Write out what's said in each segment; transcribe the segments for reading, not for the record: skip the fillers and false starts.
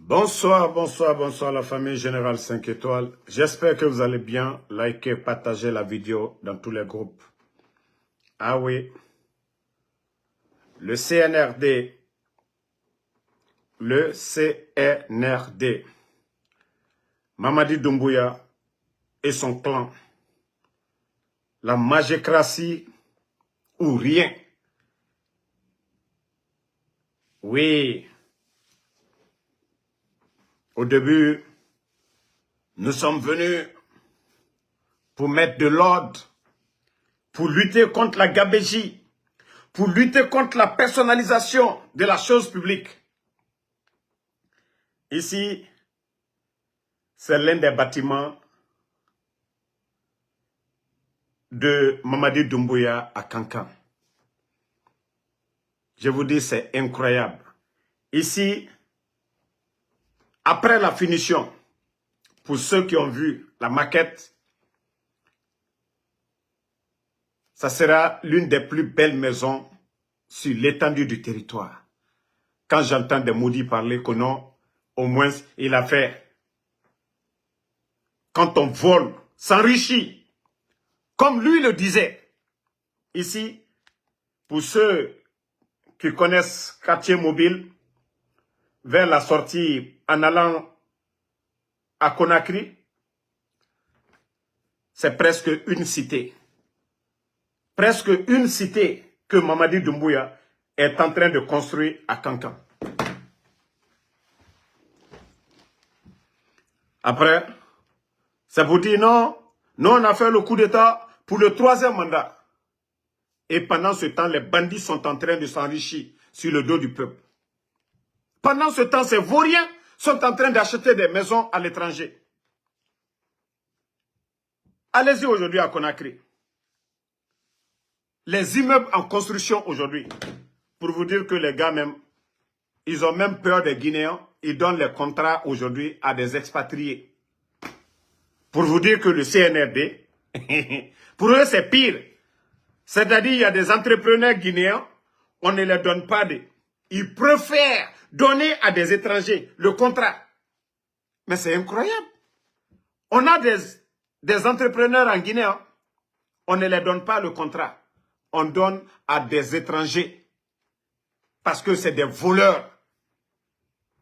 Bonsoir, bonsoir, bonsoir la famille Générale 5 étoiles. J'espère que vous allez bien. Likez, partagez la vidéo dans tous les groupes. Ah oui, le CNRD, Mamadi Doumbouya et son clan, la magécratie ou rien. Oui, au début, nous sommes venus pour mettre de l'ordre, pour lutter contre la gabégie, pour lutter contre la personnalisation de la chose publique. Ici, c'est l'un des bâtiments de Mamadi Doumbouya à Kankan. Je vous dis, c'est incroyable. Ici, après la finition, pour ceux qui ont vu la maquette, ça sera l'une des plus belles maisons sur l'étendue du territoire. Quand j'entends des maudits parler que non, au moins il a fait. Quand on vole, s'enrichit, comme lui le disait. Ici, pour ceux qui connaissent quartier mobile, vers la sortie en allant à Conakry, c'est presque une cité. Presque une cité que Mamadi Doumbouya est en train de construire à Kankan. Après, c'est pour dire non, nous on a fait le coup d'État pour le 3e mandat. Et pendant ce temps, les bandits sont en train de s'enrichir sur le dos du peuple. Pendant ce temps, ces vauriens sont en train d'acheter des maisons à l'étranger. Allez-y aujourd'hui à Conakry. Les immeubles en construction aujourd'hui, pour vous dire que les gars même, ils ont même peur des Guinéens, ils donnent les contrats aujourd'hui à des expatriés. Pour vous dire que le CNRD, pour eux c'est pire. C'est-à-dire il y a des entrepreneurs guinéens, on ne les donne pas de... Ils préfèrent donner à des étrangers le contrat. Mais c'est incroyable. On a des entrepreneurs en Guinée, hein, on ne les donne pas le contrat. On donne à des étrangers. Parce que c'est des voleurs.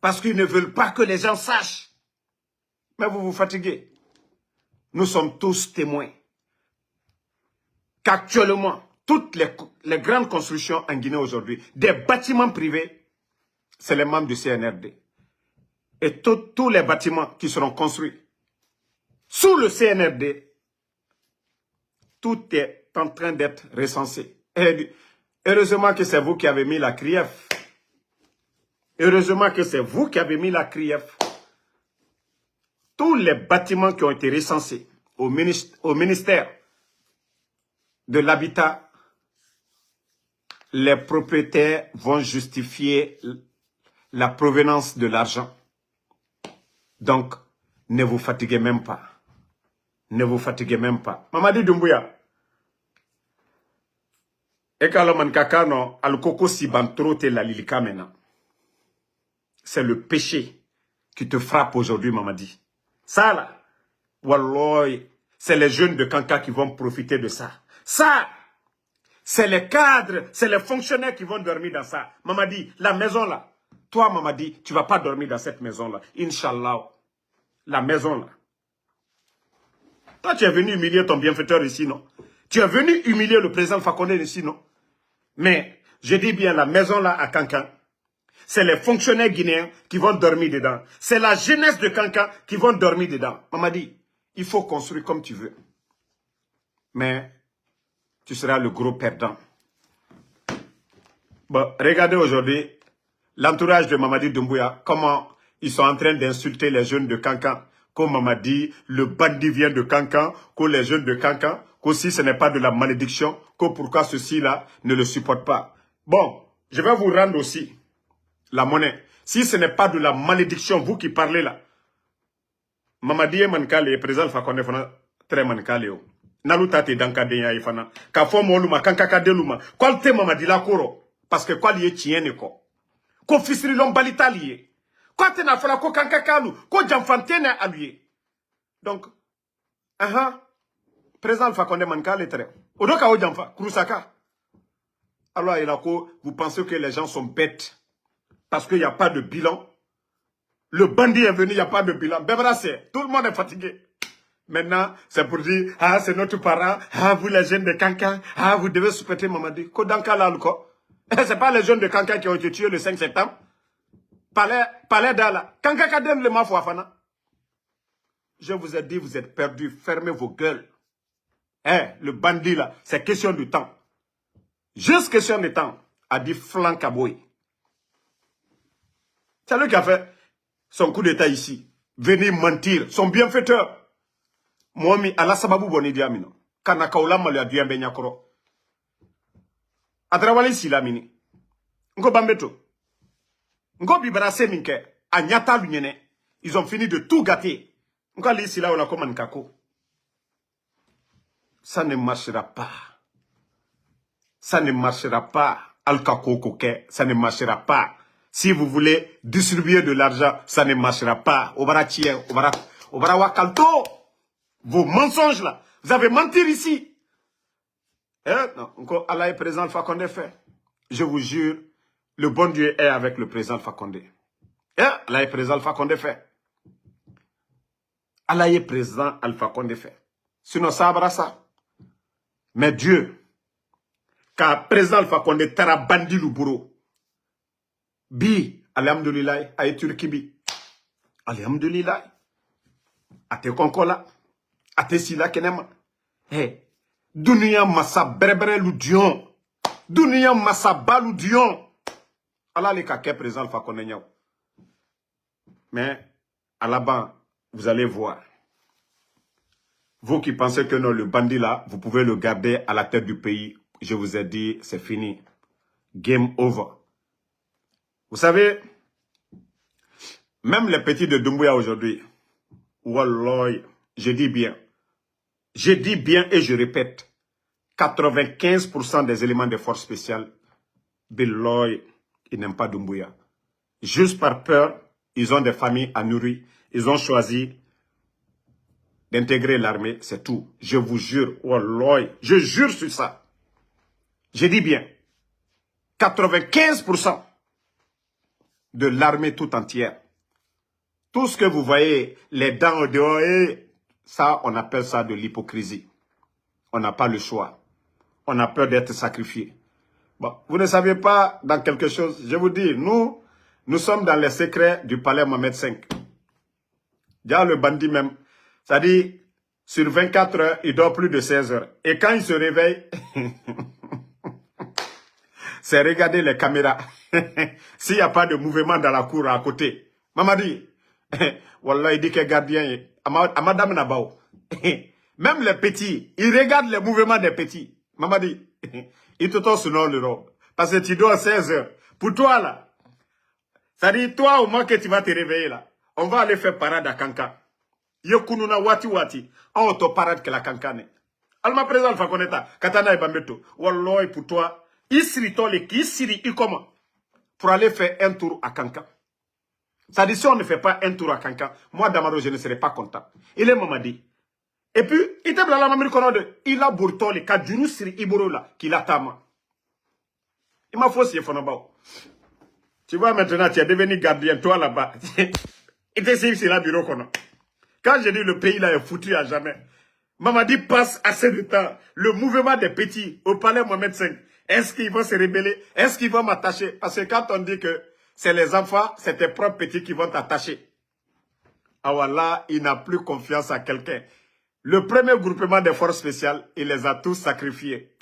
Parce qu'ils ne veulent pas que les gens sachent. Mais vous vous fatiguez. Nous sommes tous témoins qu'actuellement, toutes les grandes constructions en Guinée aujourd'hui, des bâtiments privés, c'est les membres du CNRD. Et tous les bâtiments qui seront construits sous le CNRD, tout est en train d'être recensé. Et heureusement que c'est vous qui avez mis la CRIEF. Heureusement que c'est vous qui avez mis la CRIEF. Tous les bâtiments qui ont été recensés au ministère de l'Habitat, les propriétaires vont justifier la provenance de l'argent. Donc, ne vous fatiguez même pas. Ne vous fatiguez même pas. Mamadi Doumbouya. Ekaloman kakano alkoko sibantrote la lilika maintenant. C'est le péché qui te frappe aujourd'hui, Mamadi. Ça là, walloy, c'est les jeunes de Kanka qui vont profiter de ça. Ça, c'est les cadres, c'est les fonctionnaires qui vont dormir dans ça. Mamadi, la maison là, toi Mamadi, tu ne vas pas dormir dans cette maison là. Inch'Allah, la maison là. Toi, tu es venu humilier ton bienfaiteur ici, non? Tu es venu humilier le président Fakonde ici, non? Mais, je dis bien, la maison là à Kankan, c'est les fonctionnaires guinéens qui vont dormir dedans. C'est la jeunesse de Kankan qui vont dormir dedans. Mamadi, il faut construire comme tu veux. Mais, tu seras le gros perdant. Bon, regardez aujourd'hui l'entourage de Mamadi Doumbouya, comment ils sont en train d'insulter les jeunes de Kankan. Comme Mamadi, le bandit vient de Kankan, que les jeunes de Kankan, qu'aussi ce n'est pas de la malédiction, que pourquoi ceux-ci-là ne le supportent pas. Bon, je vais vous rendre aussi la monnaie. Si ce n'est pas de la malédiction, vous qui parlez là, Mamadi et Mankale, président Fakonde fana très Mankale. Naluta te dankadenya ifana. Ka fo moluma kankaka deluma. Kolte Mamadi la koro. Parce que quoi liye tienne ko. Ko fisri lombalita liye. Quoi tu n'as fait ko kankakalu, ko jamfantene allié. Donc, président Alpha Condé manka les traits. Odoka o jamfa, Krusaka. Alors, vous pensez que les gens sont bêtes parce qu'il n'y a pas de bilan. Le bandit est venu, il n'y a pas de bilan. Bebrassé, tout le monde est fatigué. Maintenant, c'est pour dire, ah, c'est notre parent, ah, vous les jeunes de Kankan, ah, vous devez souhaiter Mamadi. Kodanka là, c'est pas les jeunes de Kankan qui ont été tués le 5 septembre. Palais d'Ala. Kankan Kadem le Mafouafana. Je vous ai dit, vous êtes perdus, fermez vos gueules. Le bandit là, c'est question du temps. Juste question de temps, a dit Flanc Kaboy. C'est lui qui a fait son coup d'état ici. Venir mentir, son bienfaiteur. Momi, ala sababu boni diamino. Kana kaula malu ya diambe nyakoro. Adrawali sila mini. Ngo bambeto. Ngo bibarase minke. Anyata lunyene. Ils ont fini de tout gâter. Ngo ali sila wala koma nkako. Ça ne marchera pas. Ça ne marchera pas. Al-Kako Koke, ça ne marchera pas. Si vous voulez distribuer de l'argent, ça ne marchera pas. Obara Wakalto. Vos mensonges là. Vous avez menti ici. Non, encore Allah est présent, Alpha Condé fait. Je vous jure, le bon Dieu est avec le président Alpha Condé. Allah est présent, Alpha Condé fait. Allah est présent, Alpha Condé fait. Sinon, ça abrassa. Mais Dieu, car président Alpha Condé tara bandi luburo. Bi, alhamdulillah, aye Turkibi. Alhamdulillah. Ate konkola. Ate sila kenema. Dunia massa berbere ludion. Dunia massa baludion. Allah les kake président Alpha Condé nyao. Mais, à la bas, vous allez voir. Vous qui pensez que non, le bandit là, vous pouvez le garder à la tête du pays. Je vous ai dit, c'est fini. Game over. Vous savez, même les petits de Doumbouya aujourd'hui, wallah, je dis bien et je répète, 95% des éléments des forces spéciales, Belloy, ils n'aiment pas Doumbouya. Juste par peur, ils ont des familles à nourrir. Ils ont choisi d'intégrer l'armée, c'est tout. Je vous jure, wallah, je jure sur ça. Je dis bien, 95% de l'armée tout entière. Tout ce que vous voyez, les dents au dehors, ça, on appelle ça de l'hypocrisie. On n'a pas le choix. On a peur d'être sacrifié. Bon, vous ne savez pas dans quelque chose. Je vous dis, nous sommes dans les secrets du palais Mohamed V. Déjà, le bandit même, ça dit, sur 24 heures, il dort plus de 16 heures. Et quand il se réveille, c'est regarder les caméras. S'il n'y a pas de mouvement dans la cour à côté. Mamadi, wallah, il dit que gardien, à madame Nabao. Même les petits, ils regardent les mouvements des petits. Mamadi, ils te tombent sur le robe. Parce que tu dors à 16 heures. Pour toi, là, ça dit, toi, au moins que tu vas te réveiller, là, on va aller faire parade à Kanka. Yokununa wati. On te parade que la Kankane. Alma présent Alpha Condé, Katana et Bambeto. Wallah, pour toi, Isri Tole, Isri Ikoma, pour aller faire un tour à Kanka. Ça dit, si on ne fait pas un tour à Kanka, moi, Damaro, je ne serai pas content. Il est Mamadi. Et puis, il a Bourtole, Kadjunu Siri Iborola, qui l'a tama. Il m'a faussé, Fonabao. Tu vois, maintenant, tu es devenu gardien, toi là-bas. Il te dit, c'est là, bureau qu'on a. Quand je dis le pays là est foutu à jamais, Mamadi passe assez de temps. Le mouvement des petits au palais Mohamed V, est-ce qu'ils vont se rebeller? Est-ce qu'ils vont m'attacher? Parce que quand on dit que c'est les enfants, c'est tes propres petits qui vont t'attacher. Ah voilà, il n'a plus confiance à quelqu'un. Le premier groupement des forces spéciales, il les a tous sacrifiés.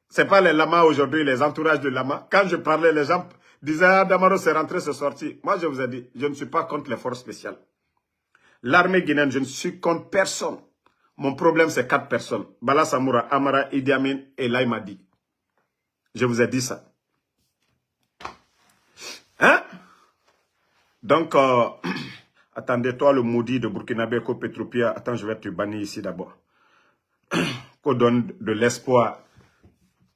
C'est pas les lamas aujourd'hui, les entourages de lamas. Quand je parlais, les gens disaient, ah, Damaro c'est rentré, c'est sorti. Moi, je vous ai dit, je ne suis pas contre les forces spéciales. L'armée guinéenne, je ne suis contre personne. Mon problème, c'est 4 personnes. Bala Samoura, Amara, Idi Amin et Laïmadi. Je vous ai dit ça. Hein? Donc, attendez, toi, le maudit de Burkinabé, Petropia. Attends, je vais te bannir ici d'abord. Qu'on donne de l'espoir.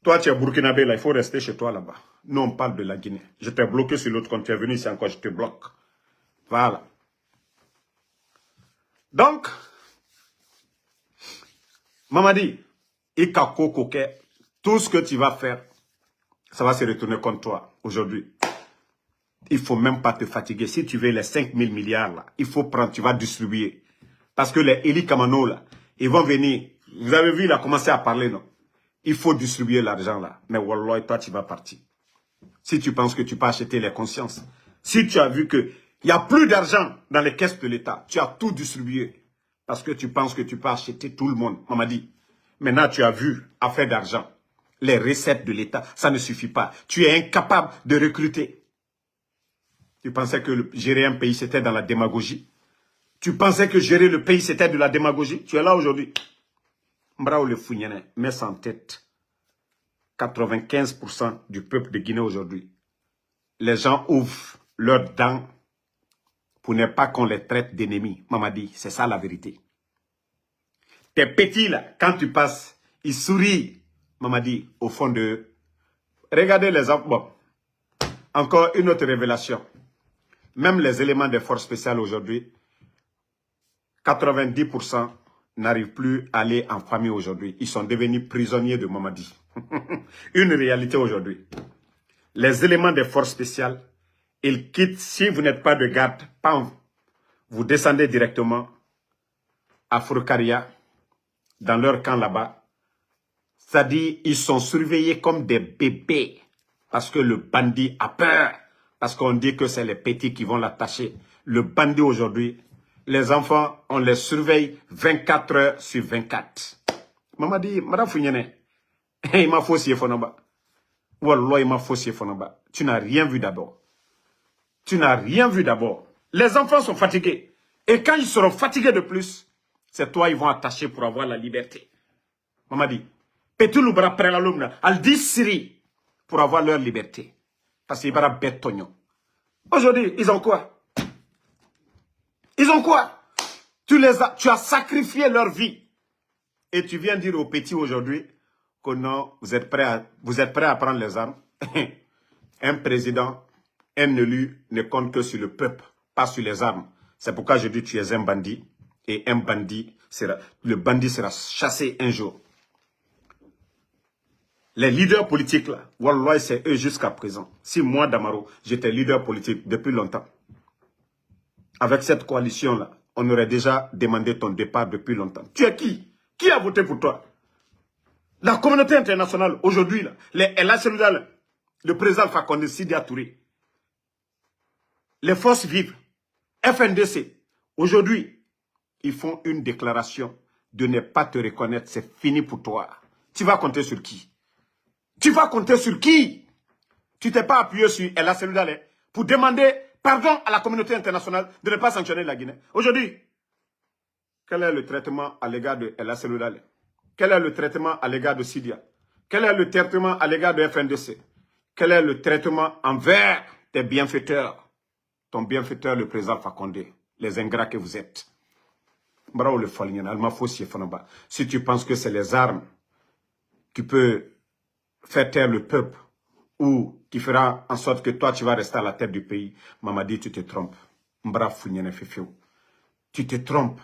Toi, tu es Burkinabé, là, il faut rester chez toi là-bas. Nous, on parle de la Guinée. Je t'ai bloqué sur l'autre compte. Tu es venu ici encore, je te bloque. Voilà. Donc, Mamadi, Ikako Koke, tout ce que tu vas faire, ça va se retourner contre toi aujourd'hui. Il ne faut même pas te fatiguer. Si tu veux les 5 000 milliards, là, il faut prendre, tu vas distribuer. Parce que les Eli Kamano, là, ils vont venir. Vous avez vu, il a commencé à parler, non? Il faut distribuer l'argent, là. Mais Wallah, toi, tu vas partir. Si tu penses que tu peux acheter les consciences. Si tu as vu qu'il n'y a plus d'argent dans les caisses de l'État, tu as tout distribué. Parce que tu penses que tu peux acheter tout le monde. Maman dit, maintenant tu as vu, affaire d'argent, les recettes de l'État, ça ne suffit pas. Tu es incapable de recruter. Tu pensais que gérer un pays, c'était dans la démagogie. Tu pensais que gérer le pays, c'était de la démagogie. Tu es là aujourd'hui. Mbrao le Founyane, mets ça en tête. 95% du peuple de Guinée aujourd'hui, les gens ouvrent leurs dents pour ne pas qu'on les traite d'ennemis. Mamadi, c'est ça la vérité. Tes petits là, quand tu passes, ils sourient. Mamadi, au fond de... Regardez les enfants. Bon, encore une autre révélation. Même les éléments des forces spéciales aujourd'hui, 90% n'arrivent plus à aller en famille aujourd'hui. Ils sont devenus prisonniers de Mamadi. Une réalité aujourd'hui. Les éléments des forces spéciales, ils quittent, si vous n'êtes pas de garde, pam, vous descendez directement à Foukaria, dans leur camp là-bas. C'est-à-dire, ils sont surveillés comme des bébés, parce que le bandit a peur, parce qu'on dit que c'est les petits qui vont l'attacher. Le bandit aujourd'hui, les enfants, on les surveille 24 heures sur 24. Maman dit, Madame Founyane, il m'a faussé Fonaba. Wallah, il m'a faussé Fonaba. Tu n'as rien vu d'abord. Tu n'as rien vu d'abord. Les enfants sont fatigués. Et quand ils seront fatigués de plus, c'est toi ils vont attacher pour avoir la liberté. Maman dit, Petou bras près la lumna, al dit Syrie pour avoir leur liberté. Parce qu'ils vont bête Tognon. Aujourd'hui, ils ont quoi? Ils ont quoi? Tu as sacrifié leur vie. Et tu viens dire aux petits aujourd'hui que non, vous êtes prêts à prendre les armes. Un président, un élu ne compte que sur le peuple, pas sur les armes. C'est pourquoi je dis que tu es un bandit. Et un bandit, le bandit sera chassé un jour. Les leaders politiques là, wallah, c'est eux jusqu'à présent. Si moi, Damaro, j'étais leader politique depuis longtemps, avec cette coalition-là, on aurait déjà demandé ton départ depuis longtemps. Tu es qui? Qui a voté pour toi? La communauté internationale, aujourd'hui, le président Fakonde Sidya Touré, les forces vives, FNDC, aujourd'hui, ils font une déclaration de ne pas te reconnaître. C'est fini pour toi. Tu vas compter sur qui? Tu vas compter sur qui? Tu t'es pas appuyé sur El Asseludale pour demander pardon à la communauté internationale de ne pas sanctionner la Guinée. Aujourd'hui, quel est le traitement à l'égard de El Asseludale? Quel est le traitement à l'égard de Sidya? Quel est le traitement à l'égard de FNDC? Quel est le traitement envers tes bienfaiteurs? Ton bienfaiteur, le président Fakonde, les ingrats que vous êtes. Si tu penses que c'est les armes qui peuvent faire taire le peuple ou qui fera en sorte que toi tu vas rester à la tête du pays, Mamadi, tu te trompes. Tu te trompes.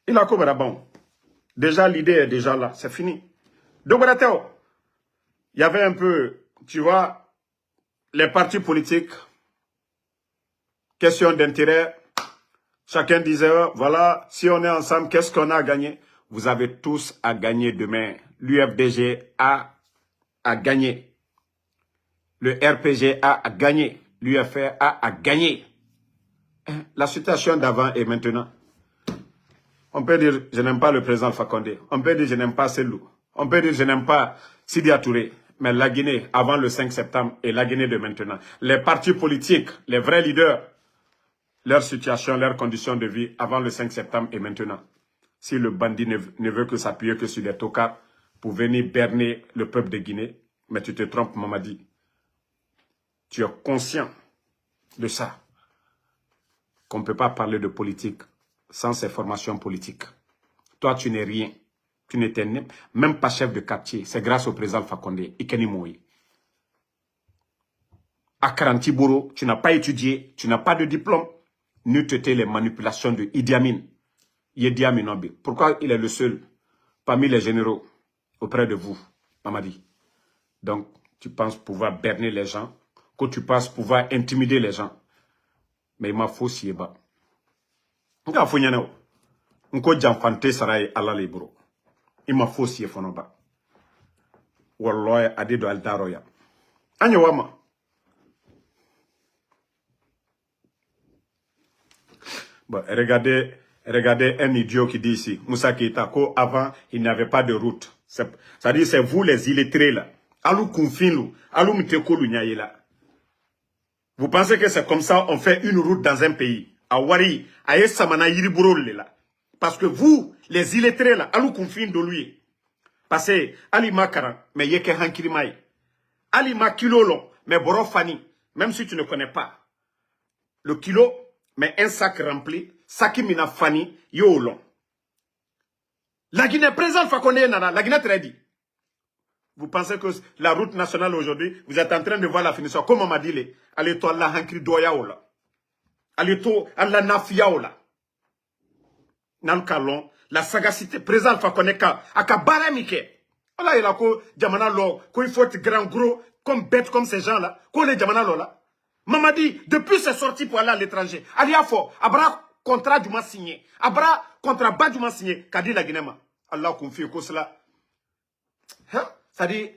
Il a comme bon. Déjà, l'idée est déjà là. C'est fini. Donc, il y avait un peu, tu vois, les partis politiques, question d'intérêt. Chacun disait, voilà, si on est ensemble, qu'est-ce qu'on a à gagner? Vous avez tous à gagner demain. L'UFDG a gagné. Le RPGA a gagné. L'UFR a gagné. La situation d'avant et maintenant. On peut dire, je n'aime pas le président Fakonde. On peut dire, je n'aime pas Selou. On peut dire, je n'aime pas Sidya Touré. Mais la Guinée, avant le 5 septembre, et la Guinée de maintenant. Les partis politiques, les vrais leaders, leur situation, leurs conditions de vie, avant le 5 septembre et maintenant. Si le bandit ne veut que s'appuyer que sur les tocards pour venir berner le peuple de Guinée, mais tu te trompes, Mamadi. Tu es conscient de ça. Qu'on ne peut pas parler de politique sans ces formations politiques. Toi, tu n'es rien. Tu n'étais même pas chef de quartier. C'est grâce au président Fakonde, Ikeni Moui. à Karantiboro, tu n'as pas étudié, tu n'as pas de diplôme, n'eût été les manipulations de Idi Amin. Idi Amin Obi. Pourquoi il est le seul parmi les généraux auprès de vous, Mamadi? Donc, tu penses pouvoir berner les gens, que tu penses pouvoir intimider les gens. Mais il m'a faussé. Il m'a faussé. Il m'a faussé. Wallahi, adido al daroya. Anyawama. Bon, regardez un idiot qui dit ici, Moussa Keita, avant il n'y avait pas de route. C'est-à-dire, c'est vous les illettrés là. Alou Kounfinlou, Alou Mtekolou Nyayela. Vous pensez que c'est comme ça on fait une route dans un pays? À Wari, à Essamana Yiriburo là. Parce que vous, les illettrés là, Alou Kounfin de lui. Parce que Ali Makaran, mais Yeke Hankirimai. Ali Ma kilo long, mais Borofani, même si tu ne connais pas. Le kilo, mais un sac rempli, Saki Mina Fani, yo long. La Guinée présente, Fakonde Nana, la Guinée très dit. Vous pensez que la route nationale aujourd'hui, vous êtes en train de voir la finition. Comme on m'a dit, allez toi la hankri doyaola. Allez toi la nafiaola. Nan kalon, la sagacité présente Fakonde ka, aka baramike. Voilà, il a quoi, Djamana Lo, qu'il faut être grand, gros, comme bête, comme ces gens-là. Qu'on est Djamana Lo là. Mamadi, depuis ses sorties pour aller à l'étranger, Aliafo, Abra contrat du mois signé, Abra contrat bas du mois signé, Kadi la Guinée. Allah confie que cela. Hein? C'est-à-dire,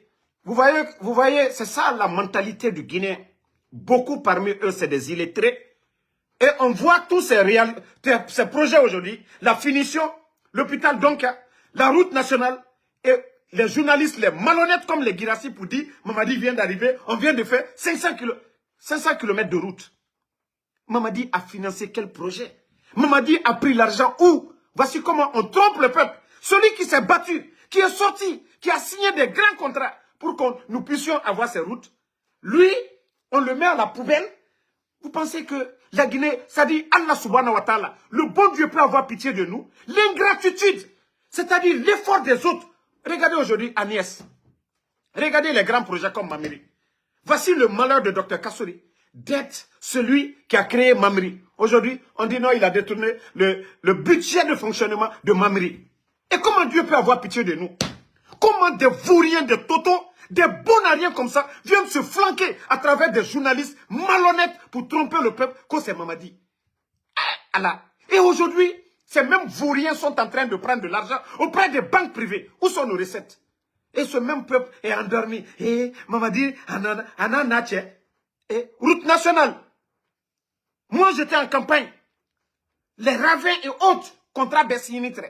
vous voyez, c'est ça la mentalité du Guinéen. Beaucoup parmi eux, c'est des illettrés. Et on voit tous ces projets aujourd'hui, la finition, l'hôpital Donka, la route nationale, et les journalistes, les malhonnêtes comme les Girassi pour dire, Mamadi vient d'arriver, on vient de faire 500 km de route. Mamadi a financé quel projet? Mamadi a pris l'argent où? Voici comment on trompe le peuple. Celui qui s'est battu, qui est sorti, qui a signé des grands contrats pour que nous puissions avoir ces routes. Lui, on le met à la poubelle. Vous pensez que la Guinée, ça dit Allah subhanahu wa ta'ala, le bon Dieu peut avoir pitié de nous? L'ingratitude, c'est-à-dire l'effort des autres. Regardez aujourd'hui Agnès. Regardez les grands projets comme Mamiri. Voici le malheur de Dr Kassouri, d'être celui qui a créé Mamiri. Aujourd'hui, on dit non, il a détourné le budget de fonctionnement de Mamiri. Et comment Dieu peut avoir pitié de nous? Comment des vauriens, des totos, des bonariens comme ça viennent se flanquer à travers des journalistes malhonnêtes pour tromper le peuple, que c'est Mamadi. Allah. Et aujourd'hui, ces mêmes vauriens sont en train de prendre de l'argent auprès des banques privées. Où sont nos recettes? Et ce même peuple est endormi. Et Mamadi, Ananache. Et route nationale. Moi, j'étais en campagne. Les ravins et autres, contrat Bessinitre.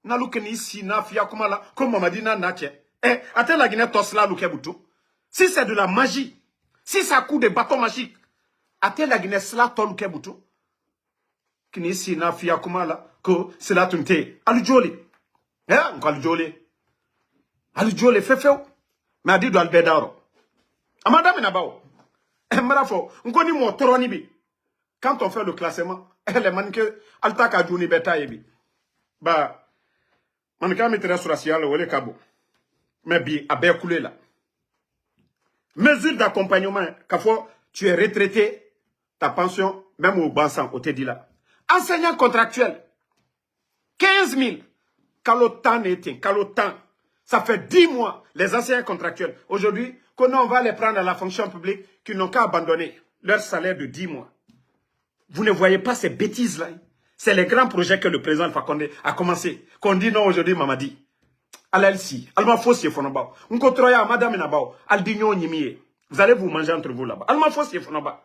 Naloukeni ici, Nafia, comme Mamadi, Nanache. Eh, attends la Guinée, Tosla, Lukebutu. Si c'est de la magie, si ça coûte des bâtons magiques, attends la Guinée, Sla, Tolukebutu. Kini ici, Nafia, que c'est la tunte. Alujoli. Eh, Alujoli. Alujoli, fefeu. Mais a dit de Albedaro. Amada Minabao. Eh, Marafo, Nkoni mo toroni bi. Quand on fait le classement, les manque Altaka Juni Beta Ebi. Bah, manka mettrait sur la siale ou les cabo. Mais bi, a bien coulé là. Mesure d'accompagnement, quand tu es retraité, ta pension, même au Bansan, au Tedi là. Enseignant contractuel, 15 000. Calotan était, Calotan. Ça fait 10 mois, les enseignants contractuels. Aujourd'hui, on va les prendre à la fonction publique, qui n'ont qu'à abandonner leur salaire de 10 mois. Vous ne voyez pas ces bêtises-là. C'est les grands projets que le président Fakonde a commencé. Qu'on dit non aujourd'hui, Mamadi. Alalsi, Alma Fossi Fonaba. On contrôle Madame Nabao, Aldigno Nimiye. Vous allez vous manger entre vous là-bas. Alma Fossi Fonaba.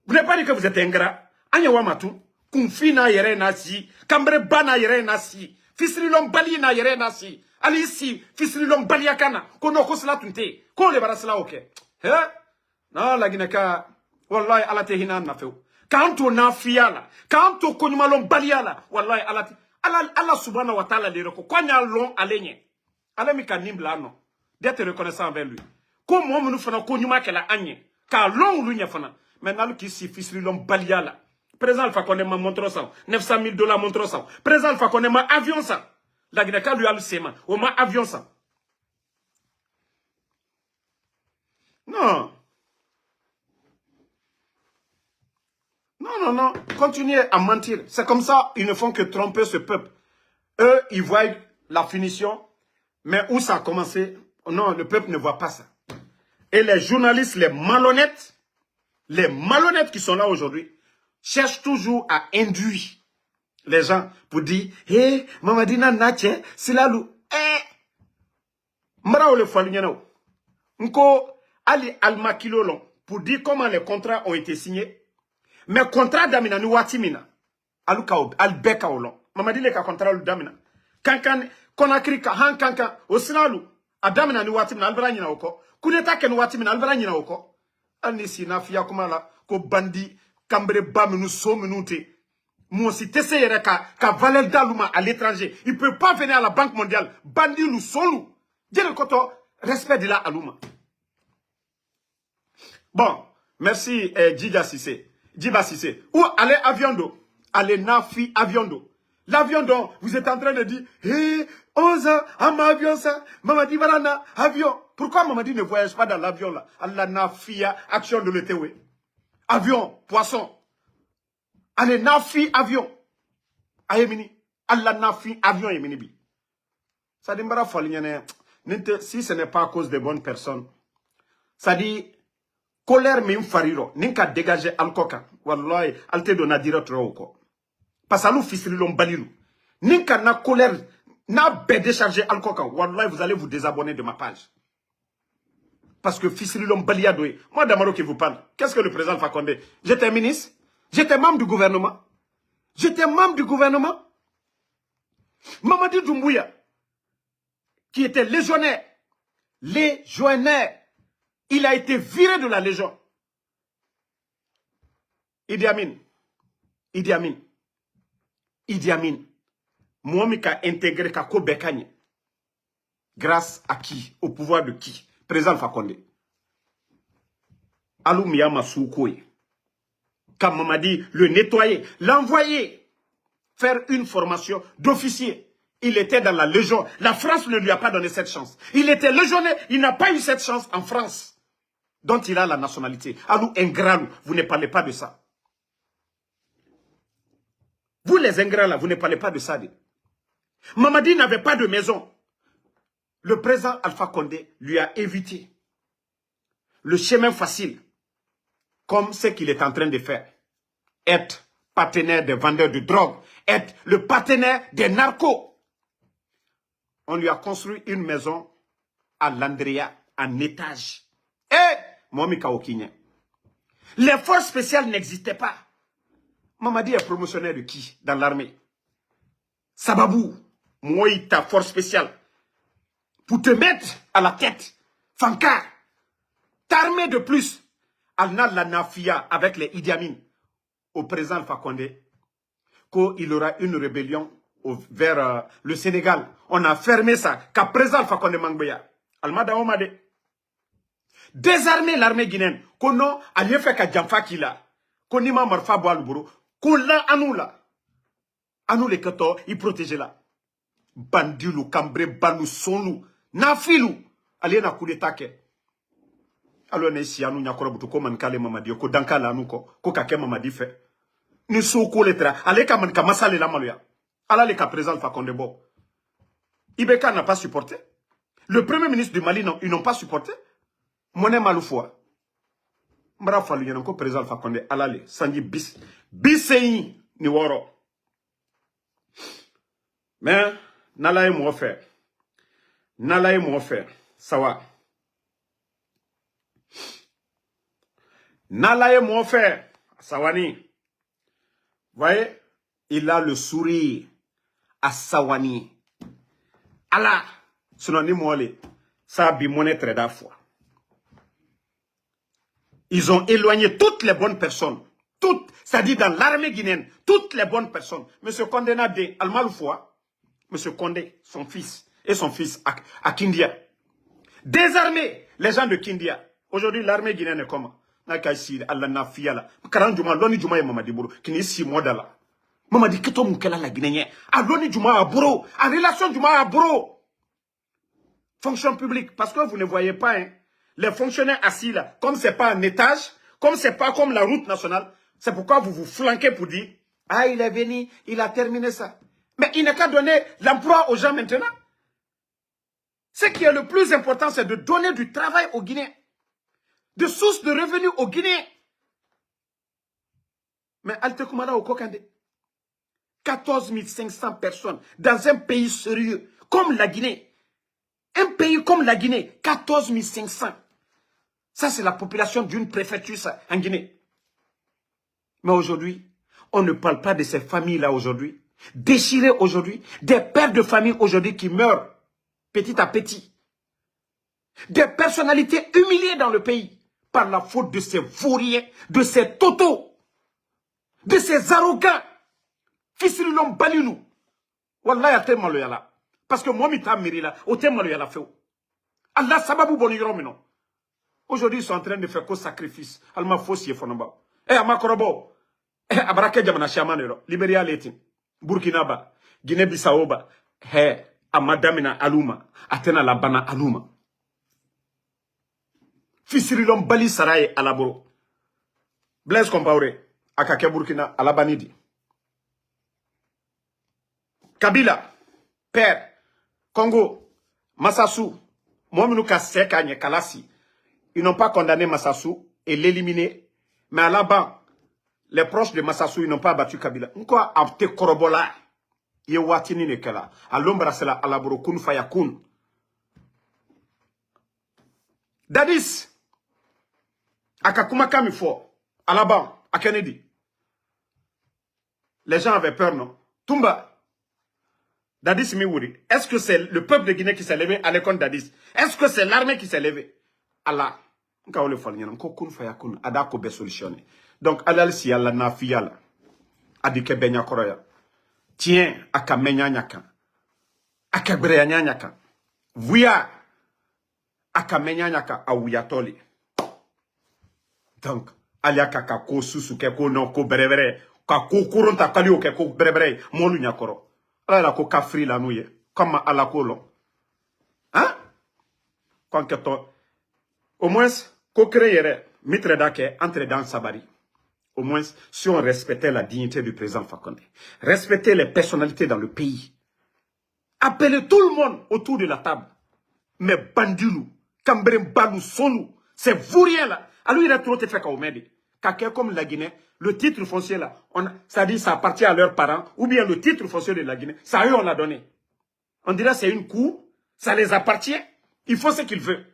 Vous n'avez pas dit que vous êtes ingrat. Anyawa Matou. Kumfina yere nasi. Kambre bana yere nasi. Fisrilom bali na yere nasi. Alisi, Fisrilom baliakana. Kono kosla tunte. Kon le barasla ok. Hein? Non, la Guineka. Wallahi alatehina nafeu. Quand on a fiala. Quand on konymalom baliala. Wallahi alati. Allah subhanahu wa ta'ala le reko. Quand y'a long alenye. Allah mi ka nimbla non. D'être reconnaissant envers lui. Comme on nous fait un konyuma qu'elle a agne. Car long lui n'y a fana. Maintenant, le qui si Fisrilom baliala. Présent Alpha Konema montre ça. 900 000 $ montre ça. Présent Alpha Konema avion ça. La Guinée lui a le sema. Au moins avion ça. Non. Non, non, non. Continuez à mentir. C'est comme ça, ils ne font que tromper ce peuple. Eux, ils voient la finition. Mais où ça a commencé? Non, le peuple ne voit pas ça. Et les journalistes, les malhonnêtes qui sont là aujourd'hui, cherchent toujours à induire les gens pour dire, hé, Mamadina Nache, c'est là où, Mara le Falunyano. Nko, Ali Almakilolon, pour dire comment les contrats ont été signés. Mais contrat d'Amina nous watimina. Alukao, Albeka olon. Mamadi le ka contrat d'Amina. Kankan, Konakri ka han kankan, osinalu. Adamina nous watimina, albranyina oko. Kudeta ken watimina, albranyina oko. Anisi na fiya kumala, ko bandi, kambre baminu sominute. Moi, si tu essaies qu'à Valel Dalouma à l'étranger, il ne peut pas venir à la Banque mondiale. Bandi nous solou. Dis le coton, respect de la Alouma. Bon, merci Djiba Sissé. Ou allez Aviondo. Allez Nafi Aviondo. L'avion dont vous êtes en train de dire, hé, Oza, ama avion ça, Mamadi Barana, avion. Pourquoi Mamadi ne voyage pas dans l'avion là? Allah Nafia, action de l'été, oui. Avion, poisson. Allez, nafi avion. Ayemini. Allah nafi avion yemini bi. Ça dit, si ce n'est pas à cause des bonnes personnes, ça dit, colère même fariro, n'inka dégager alcoca. Wallahi, alte dona direct roko. Parce que nous fisrilons balilu. N'inka na colère, na bé décharger alcoca. Wallahi, vous allez vous désabonner de ma page. Parce que fisrilons baliadoé. Moi, Damaro qui vous parle. Qu'est-ce que le président Fakonde? J'étais ministre. J'étais membre du gouvernement. Mamadi Doumbouya, qui était légionnaire. Il a été viré de la légion. Idi Amin. Moi, qui a intégré Kako Bekanye. Grâce à qui? Au pouvoir de qui? Président Fakonde. Alou Miyama Soukouye. Quand Mamadi le nettoyer, l'envoyer faire une formation d'officier. Il était dans la légion. La France ne lui a pas donné cette chance. Il était légionnaire. Il n'a pas eu cette chance en France, dont il a la nationalité. Alou Ingralou, vous ne parlez pas de ça. Vous les ingrats là, vous ne parlez pas de ça. Mamadi n'avait pas de maison. Le président Alpha Condé lui a évité le chemin facile, comme ce qu'il est en train de faire. Être partenaire des vendeurs de drogue, être le partenaire des narcos. On lui a construit une maison à Landria, en étage. Et, Momi Kaokinye, les forces spéciales n'existaient pas. Mamadi est promotionnaire de qui dans l'armée? Sababou, moi, ta force spéciale. Pour te mettre à la tête, Fankar, t'armer de plus. Alna la Nafia avec les Idi Amin. Au président Fakonde, qu'il aura une rébellion vers le Sénégal. On a fermé ça. Qu'à présent Fakonde Mangbeya. Almada Omade. Désarmer l'armée guinéenne. Qu'on a allié fait qu'à Djamfa Kila. Qu'on y m'a marfa boaluburu. Qu'on l'a anou là. Anou les kato, il protège là. Bandilou, Cambré, Balou, Sonlou, Nafilou. Allez na coup d'état. Alors, si nous n'avons pas de kale Mamadi, ko dankala nous ko kake Mamadi fait. Ni soko letra, allez kaman kamasale la maluya. Allah le ka présent Fakonde Bo. Ibeka n'a pas supporté. Le premier ministre du Mali, non, ils n'ont pas supporté. Moné Maloufoua. Mbra falu yana ko présent Fakonde, Allah le sanji biseyi ni woro. Mais nalaye mo faire. Sawa. Nalaye mon frère, Sawani. Voyez, il a le sourire à Sawani. Allah, synonyme mole, ça bimone très d'affois. Ils ont éloigné toutes les bonnes personnes. Toutes, c'est-à-dire dans l'armée guinéenne, toutes les bonnes personnes. Monsieur Condé Nabé, Almaloufoua, Monsieur Condé, son fils, et son fils à Kindia. Désarmer les gens de Kindia. Aujourd'hui, l'armée guinéenne est comment? Allah na fiala. Karan juma loni juma ya Mamadi Boro. Kini 6 mois d'ala. Mamadi kito mukela la guinéen. A loni juma à Boro. A relation juma à Boro. Fonction publique. Parce que vous ne voyez pas, hein, les fonctionnaires assis là, comme c'est pas un étage, comme c'est pas comme la route nationale, C'est pourquoi vous vous flanquez pour dire, ah, il est venu, il a terminé ça. Mais il n'a qu'à donner l'emploi aux gens maintenant. Ce qui est le plus important, c'est de donner du travail aux Guinéens. De sources de revenus aux Guinéens. Mais Alte Koumara au Kokande, 14 500 personnes dans un pays sérieux comme la Guinée. Un pays comme la Guinée, 14 500. Ça, c'est la population d'une préfecture en Guinée. Mais aujourd'hui, on ne parle pas de ces familles-là aujourd'hui. Déchirées aujourd'hui, des pères de famille aujourd'hui qui meurent petit à petit. Des personnalités humiliées dans le pays par la faute de ces vauriens, de ces totaux, de ces arrogants. Fisrilom baninou. Wallah ya tema lo yala. Parce que moi mita mirila, o tema lo yala feu. Allah sababu boni yoromino. Aujourd'hui ils sont en train de faire quoi sacrifice. Alma fossi fonamba. Amakorobo. Abarake jamana shamanero. Liberia letin. Burkina ba. Guinée Bissau ba. Amadamina aluma. Atena labana aluma. Fisrilom bali saraye alaboro. Blaise Compaoré. Akake Burkina alabanidi. Kabila, Père, Congo, Massassou, Mominouka Sekanye Kalasi, ils n'ont pas condamné Massassou et l'éliminer. Mais à là-bas, les proches de Massassou, ils n'ont pas battu Kabila. Pourquoi Abte Korobola, Yewatini Nekela, à l'ombre c'est la Alaborokun Fayakun. Dadis, à Kakumaka Mifo, à là-bas, à Kennedy. Les gens avaient peur, non? Tumba. Dadis Miwouri, est-ce que c'est le peuple de Guinée qui s'est levé à l'école d'Adis? Est-ce que c'est l'armée qui s'est levée? Allah. Donc, Allah si Allah na fiyala. Adike benya koroya. Tiens, aka menya nyaka. Aka breya nyaka. Vuya. Aka menya nyaka awuyatoli. Donc, alia kaka ko susu ke ko no ko berebere. Ka ko kuronta kali o ke ko berebere. Molu nyakoro. Alors, ko kafri la nouye. Comme à la colon. Hein? Quand au moins, ko créerait, mitre dake, entre dans Sabari. Au moins, si on respectait la dignité du président Fakonde, respecter les personnalités dans le pays, appeler tout le monde autour de la table. Mais Bandilou, Kambrem Balou, Sonou, c'est vous rien là. Alors il a trop fait qu'au Médi. Quelqu'un comme la Guinée, le titre foncier là, ça dit ça appartient à leurs parents, ou bien le titre foncier de la Guinée, ça eux on l'a donné. On dirait c'est une cour, ça les appartient, il faut ce qu'ils veulent.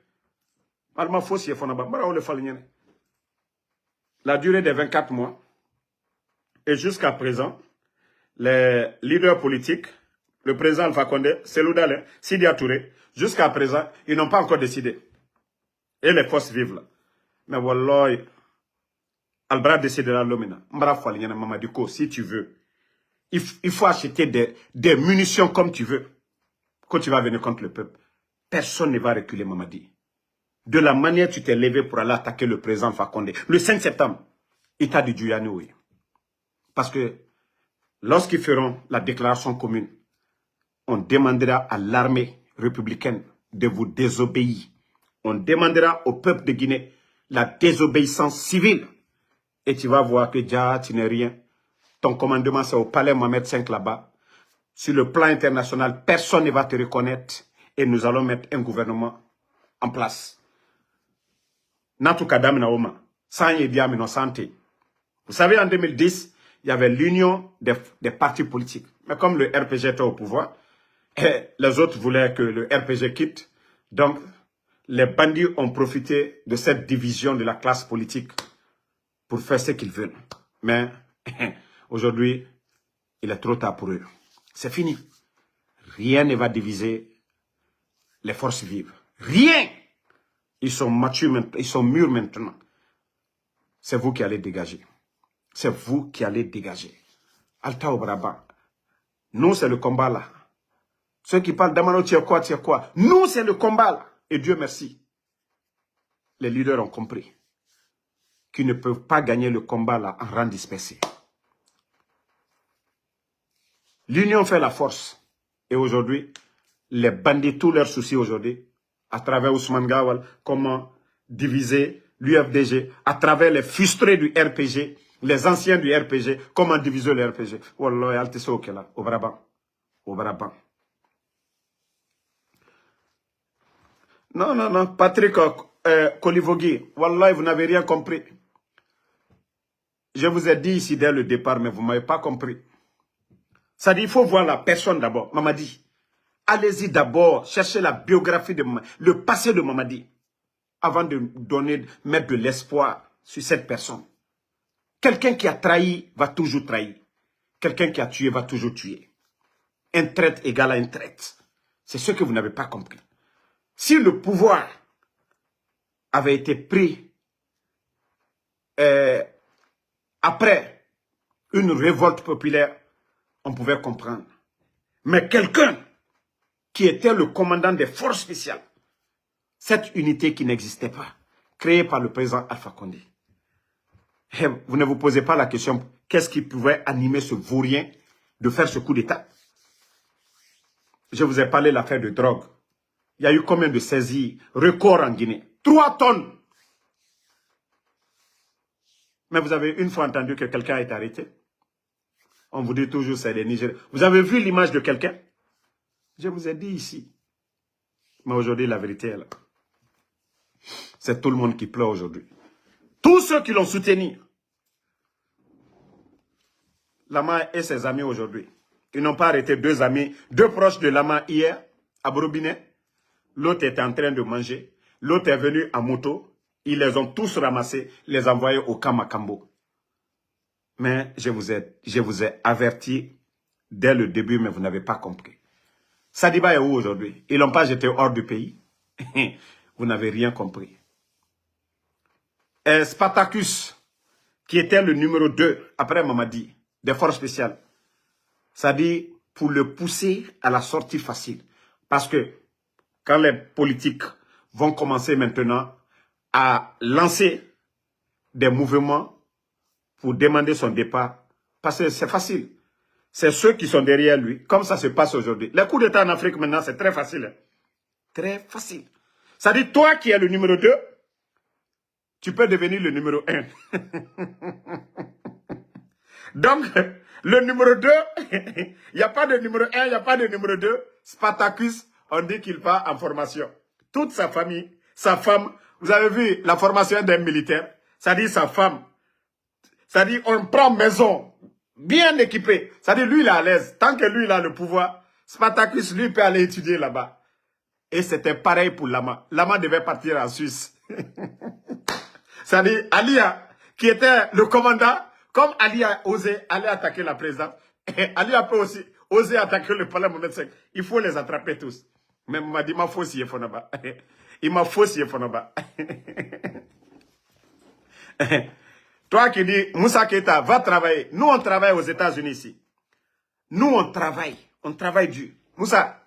La durée des 24 mois, et jusqu'à présent, les leaders politiques, le président Alpha Condé, Selou Dale, Sidia Touré, jusqu'à présent, ils n'ont pas encore décidé. Et les forces vivent là. Mais wallah, Albra décidera l'omina. Mbra Faliana Mamadiko, si tu veux, il faut acheter des munitions comme tu veux. Quand tu vas venir contre le peuple, personne ne va reculer, Mamadi. De la manière tu t'es levé pour aller attaquer le président Fakonde, le 5 septembre, État du Djuyane, oui. Parce que lorsqu'ils feront la déclaration commune, on demandera à l'armée républicaine de vous désobéir. On demandera au peuple de Guinée la désobéissance civile. Et tu vas voir que déjà, tu n'es rien. Ton commandement, c'est au palais Mohamed V là-bas. Sur le plan international, personne ne va te reconnaître. Et nous allons mettre un gouvernement en place. Natu Kadam Naoma, Sanye Diamino Santé. Vous savez, en 2010, il y avait l'union des partis politiques. Mais comme le RPG était au pouvoir, et les autres voulaient que le RPG quitte. Donc, les bandits ont profité de cette division de la classe politique pour faire ce qu'ils veulent. Mais aujourd'hui, il est trop tard pour eux. C'est fini. Rien ne va diviser les forces vives. Rien. Ils sont matures maintenant, ils sont mûrs maintenant. C'est vous qui allez dégager. C'est vous qui allez dégager. Alta Obraba. Nous, c'est le combat là. Ceux qui parlent d'Amano, tu es quoi? Nous, c'est le combat là. Et Dieu merci. Les leaders ont compris qu'ils ne peuvent pas gagner le combat là en rang dispersé. L'union fait la force. Et aujourd'hui, les bandits, tous leurs soucis aujourd'hui, à travers Ousmane Gawal, comment diviser l'UFDG, à travers les frustrés du RPG, les anciens du RPG, comment diviser le RPG. Wallah, altesse au Kela, au Brabant. Au Brabant. Non, non, non, Patrick Kolivogui, Wallah, vous n'avez rien compris. Je vous ai dit ici dès le départ, mais vous ne m'avez pas compris. Ça dit, il faut voir la personne d'abord. Mamadi, allez-y d'abord, cherchez la biographie de Mamadi, le passé de Mamadi, avant de mettre de l'espoir sur cette personne. Quelqu'un qui a trahi va toujours trahir. Quelqu'un qui a tué va toujours tuer. Un traître égale à un traître. C'est ce que vous n'avez pas compris. Si le pouvoir avait été pris après une révolte populaire, on pouvait comprendre. Mais quelqu'un qui était le commandant des forces spéciales, cette unité qui n'existait pas, créée par le président Alpha Condé, vous ne vous posez pas la question, qu'est-ce qui pouvait animer ce vaurien de faire ce coup d'État? Je vous ai parlé de l'affaire de drogue. Il y a eu combien de saisies records en Guinée? 3 tonnes. Mais vous avez une fois entendu que quelqu'un a été arrêté? On vous dit toujours c'est des Nigériens. Vous avez vu l'image de quelqu'un? Je vous ai dit ici. Mais aujourd'hui, la vérité est là. C'est tout le monde qui pleure aujourd'hui. Tous ceux qui l'ont soutenu. Lama et ses amis aujourd'hui. Ils n'ont pas arrêté 2 amis, 2 proches de Lama hier, à Borobinet. L'autre était en train de manger. L'autre est venu en moto. Ils les ont tous ramassés, les envoyés au camp Makambo. Mais je vous ai averti dès le début, mais vous n'avez pas compris. Sadiba est où aujourd'hui? Ils ne l'ont pas jeté hors du pays. Vous n'avez rien compris. Spartacus, qui était le numéro 2, après Mamadi, des forces spéciales, ça dit pour le pousser à la sortie facile. Parce que quand les politiques vont commencer maintenant à lancer des mouvements pour demander son départ, parce que c'est facile. C'est ceux qui sont derrière lui, comme ça se passe aujourd'hui. Les coups d'État en Afrique maintenant, c'est très facile. Très facile. Ça dit, toi qui es le numéro 2, tu peux devenir le numéro 1. Donc, le numéro 2, il n'y a pas de numéro 1, il n'y a pas de numéro 2. Spartacus, on dit qu'il part en formation. Toute sa famille, sa femme, vous avez vu la formation d'un militaire, ça dit sa femme, ça dit on prend maison, bien équipée, ça dit lui il est à l'aise. Tant que lui il a le pouvoir, Spartacus lui peut aller étudier là-bas. Et c'était pareil pour Lama. Lama devait partir en Suisse. Ça dit Alia, qui était le commandant, comme Ali a osé aller attaquer la présidente, Ali a pu aussi oser attaquer le palais Mohamed V. Il faut les attraper tous. Mais il m'a dit, il m'a faussé Fonaba. Il m'a faussé Fonaba. Toi qui dis, Moussa Keita, va travailler. Nous, on travaille aux États-Unis ici. Nous, on travaille dur. Moussa,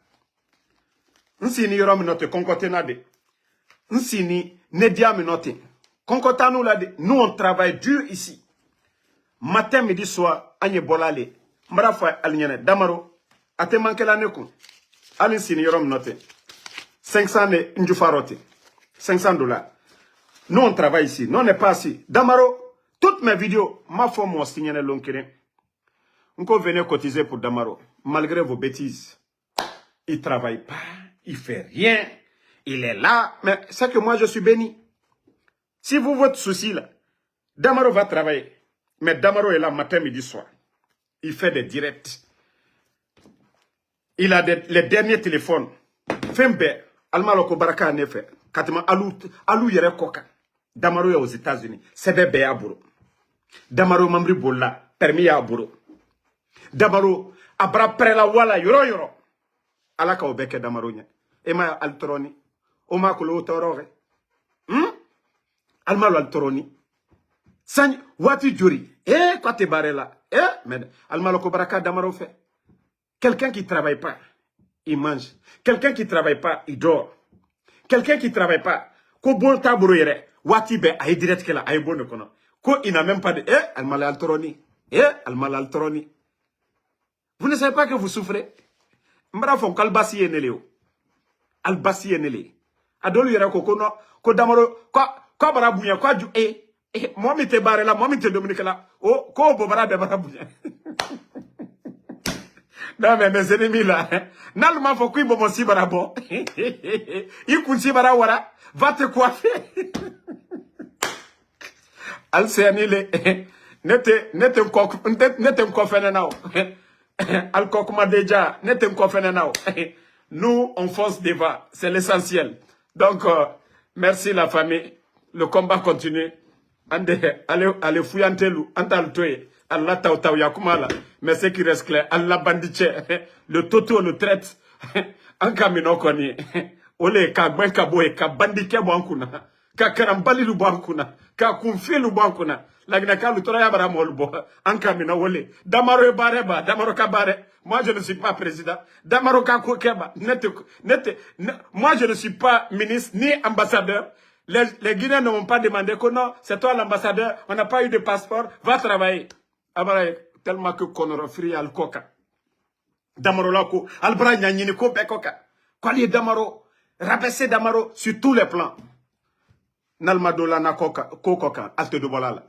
nsini yorom note konkotenade. Nsini nediam note. Konkotanu lade. Nous, on travaille dur ici. Matin, midi, soir, anye bolale. Mbrafa alignane. Damaro, ate manke la neku. Alin sini yorom note. 500 ne njufarote. $500. Nous, on travaille ici. Nous, on n'est pas ici. Damaro, toutes mes vidéos, ma femme m'a signé le long-kirin. On venir cotiser pour Damaro. Malgré vos bêtises. Il ne travaille pas. Il ne fait rien. Il est là. Mais c'est que moi, je suis béni. Si vous, votre souci là, Damaro va travailler. Mais Damaro est là matin, midi, soir. Il fait des directs. Il a les derniers téléphones. Fembe, Almaloko Baraka Nefe, Katima Alou Yere Koka. Damaro est aux États-Unis. C'est bébé à Bouro. Damaro Mamri Bola, permis à Bouro. Damaro, Abra Prela Wala, Yoro. Alaka Obeke Damaro. Ema Altoroni. Oma Kolo Torore. Almalo Altoroni. San, Wati Juri. Quoi te barre là? Mais Almaloko Baraka Damaro fait. Quelqu'un qui ne travaille pas, il mange. Quelqu'un qui ne travaille pas, il dort. Quelqu'un qui ne travaille pas, ko bon taburo yere, wati be ay direct kela ay bon kono. Ko il n'a même pas de almal altoroni. Almal altoroni. Vous ne savez pas que vous souffrez? Mbara fon kalbasi eneleo. Albasi enele. Adolu yere ko kono ko damaro ko bara bunya ko ju Et moi, je te barre là, moi, je te Dominique là. Oh, ko bobara de barabouya. Non, mais mes ennemis là, n'allemand faut qu'il bon si barabo. Il coule barawara, va te coiffer. Alcéani le, nete nkofene nao. Al kokuma déjà, nete nkofene nao. Nous, on fonce devant, c'est l'essentiel. Donc, merci la famille. Le combat continue. Allez fouillantelu, antal toye. Allah taou yakumala. Mais ce qui reste clair, Allah bandiche. Le toto le traite. En kamino koni. Ole ka gwen ka boye ka bandike bankuna. Ka karambali lu bankuna. Ka kumfi lu bankuna. Lagna ka lu tora yabara mol bo. En kamino wole. Damaro e bareba, damaro ka bare. Moi, je ne suis pas président. Damaro ka keba. Moi, je ne suis pas ministre ni ambassadeur. Les Guinéens ne m'ont pas demandé que non, c'est toi l'ambassadeur, on n'a pas eu de passeport, va travailler. Tellement que qu'on aura fri al coca. Damaro lako, albra nyanyini ko bekoka. Kwali Damaro, rabaisser Damaro sur tous les plans. Nalmadola na koka, alte de bolala.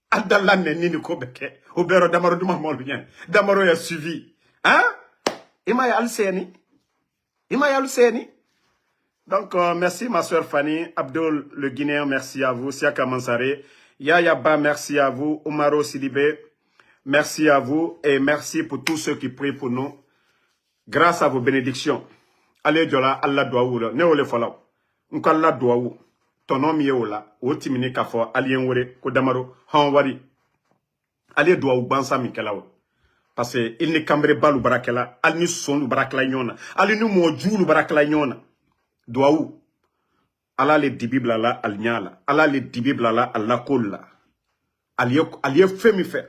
Aldala nini ko beke. Obero Damaro duma molbien. Damaro a suivi. Hein? Ima ya alseni. Donc, merci ma soeur Fanny, Abdul le Guinéen, merci à vous, Siaka Mansare, Yaya Ba, merci à vous, Omaro Sidibé, merci à vous et merci pour tous ceux qui prient pour nous. Grâce à vos bénédictions, allez Diola, Allah Douaou, ne ole follow, Allah Douaou, ton nom y est là, ou timini kafo, alien wore, kodamaro, hanwari, allez Douaou, bansa mikelao. Parce qu'il ne cambre pas le barakela, al ni son le barakela nyona, al ni moju le barakela nyona. Douaou, Allah le dibibla la al nyala, Allah le dibibla la al la kolla. Aliye femi fe.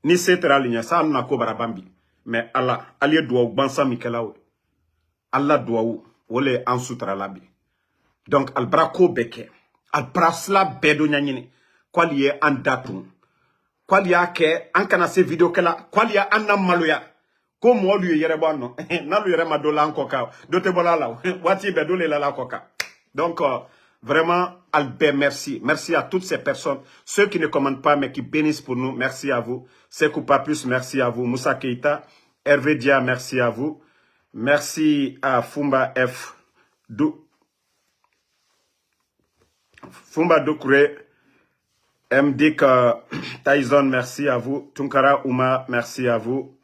Ni setra linya sa na ko barabambi. Mais Allah, aliye douaou bansa mikelawe. Allah douaou, wole an sutra labi. Donc al brako beke, al prasla bedo nyanyini. Kwa liye an datum. Kwa liya ke, an kana se video kela, kwa liya an nam maloya. Ko mo lui yere bonno na lui yere madola ankoka dote bolala wati be dole la koka. Donc vraiment Albert, merci à toutes ces personnes, ceux qui ne commandent pas mais qui bénissent pour nous, merci à vous. Sekou Papus, merci à vous. Moussa Keita, Hervé Dia, merci à vous. Merci à Fumba F Fumba Doukouré, Mdik Tyson, merci à vous. Tunkara Ouma, merci à vous.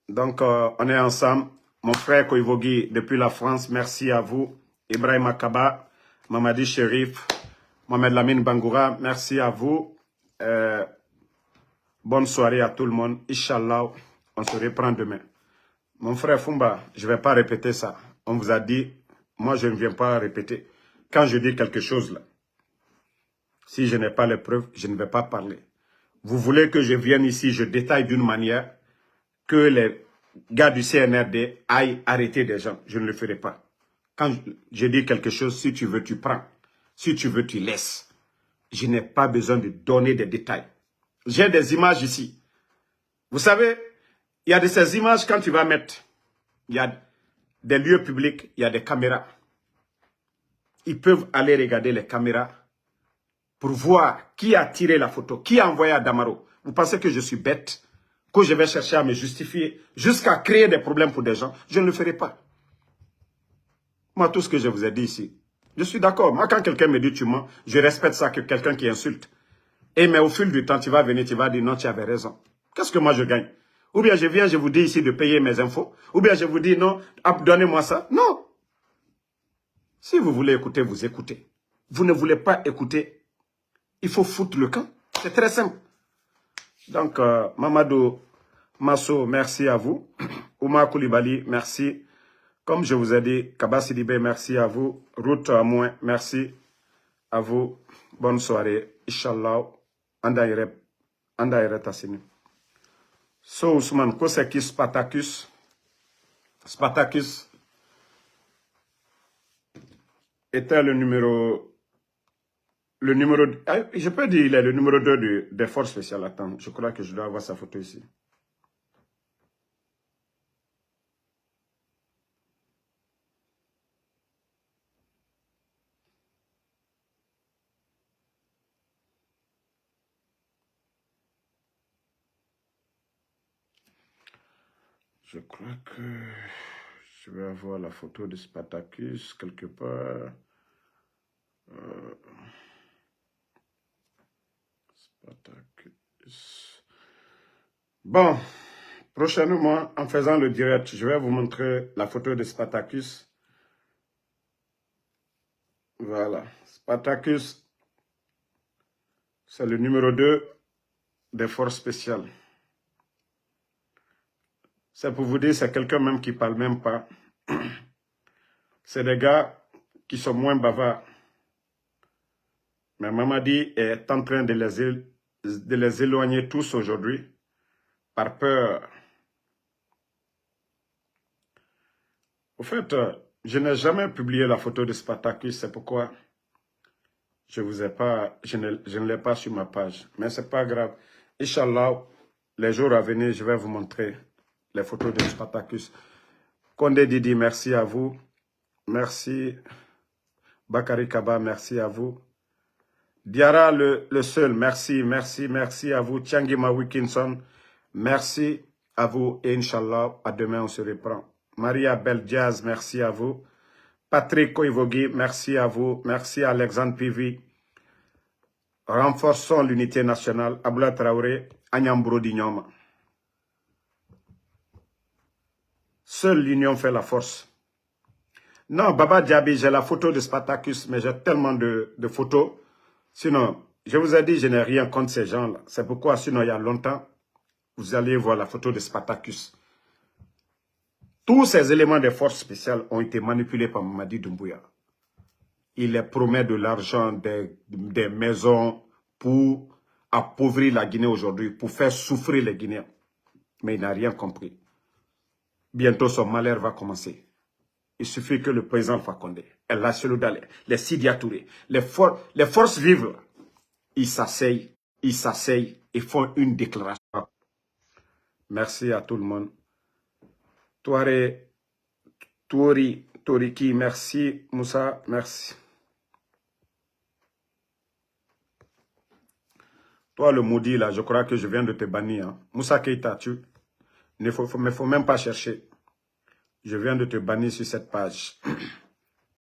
Donc, on est ensemble. Mon frère Koivogi, depuis la France, merci à vous. Ibrahim Akaba, Mamadi Sherif, Mohamed Lamine Bangoura, merci à vous. Bonne soirée à tout le monde. Inch'Allah, on se reprend demain. Mon frère Fumba, je ne vais pas répéter ça. On vous a dit, moi je ne viens pas répéter. Quand je dis quelque chose là, si je n'ai pas les preuves, je ne vais pas parler. Vous voulez que je vienne ici, je détaille d'une manière que les gars du CNRD aillent arrêter des gens. Je ne le ferai pas. Quand je dis quelque chose, si tu veux, tu prends. Si tu veux, tu laisses. Je n'ai pas besoin de donner des détails. J'ai des images ici. Vous savez, il y a de ces images quand tu vas mettre, il y a des lieux publics, il y a des caméras. Ils peuvent aller regarder les caméras pour voir qui a tiré la photo, qui a envoyé à Damaro. Vous pensez que je suis bête? Que je vais chercher à me justifier jusqu'à créer des problèmes pour des gens, je ne le ferai pas. Moi, tout ce que je vous ai dit ici, je suis d'accord. Moi, quand quelqu'un me dit tu mens, je respecte ça que quelqu'un qui insulte. Et mais au fil du temps, tu vas venir, tu vas dire non, tu avais raison. Qu'est-ce que moi je gagne? Ou bien je viens, je vous dis ici de payer mes infos. Ou bien je vous dis non, donnez-moi ça. Non. Si vous voulez écouter, vous écoutez. Vous ne voulez pas écouter, il faut foutre le camp. C'est très simple. Donc, Mamadou Masso, merci à vous. Ouma Koulibaly, merci. Comme je vous ai dit, Kaba Sidibé, merci à vous. Ruth Amouin, merci à vous. Bonne soirée. Inch'Allah. Anda Tassini. So Ousmane, Koseki Spartacus. Spartacus était le numéro... je peux dire, il est le numéro 2 des forces spéciales. Attends, je crois que je dois avoir sa photo ici. Je crois que je vais avoir la photo de Spartacus quelque part. Spartacus. Bon, prochainement, en faisant le direct, je vais vous montrer la photo de Spartacus. Voilà. Spartacus, c'est le numéro 2 des forces spéciales. C'est pour vous dire, c'est quelqu'un même qui ne parle même pas. C'est des gars qui sont moins bavards. Mais Mamadi est en train de les éloigner tous aujourd'hui par peur. Au fait, je n'ai jamais publié la photo de Spartacus, c'est pourquoi je ne l'ai pas sur ma page. Mais ce n'est pas grave. Inch'Allah, les jours à venir, je vais vous montrer les photos de Spartacus. Condé Didi, merci à vous. Merci. Bakari Kaba, merci à vous. Diara le seul, merci, merci, merci à vous. Tiangima Wilkinson, merci à vous. Et Inch'Allah, à demain, on se reprend. Maria Beldiaz, merci à vous. Patrick Koivogi, merci à vous. Merci à Alexandre Pivi. Renforçons l'unité nationale. Aboula Traoré, Agnambro Dignoma. Seule l'union fait la force. Non, Baba Diaby, j'ai la photo de Spartacus, mais j'ai tellement de photos. Sinon, je vous ai dit, je n'ai rien contre ces gens-là. C'est pourquoi, sinon, il y a longtemps, vous allez voir la photo de Spartacus. Tous ces éléments des forces spéciales ont été manipulés par Mamadi Doumbouya. Il les promet de l'argent, des maisons pour appauvrir la Guinée aujourd'hui, pour faire souffrir les Guinéens. Mais il n'a rien compris. Bientôt, son malheur va commencer. Il suffit que le président Fakonde, El Nasselo Dale, les Sidia Touré, les forces vives, ils s'asseyent et font une déclaration. Merci à tout le monde. Toriki, merci. Moussa, merci. Toi, le maudit, là, je crois que je viens de te bannir. Hein. Moussa Keita, il ne faut même pas chercher. Je viens de te bannir sur cette page.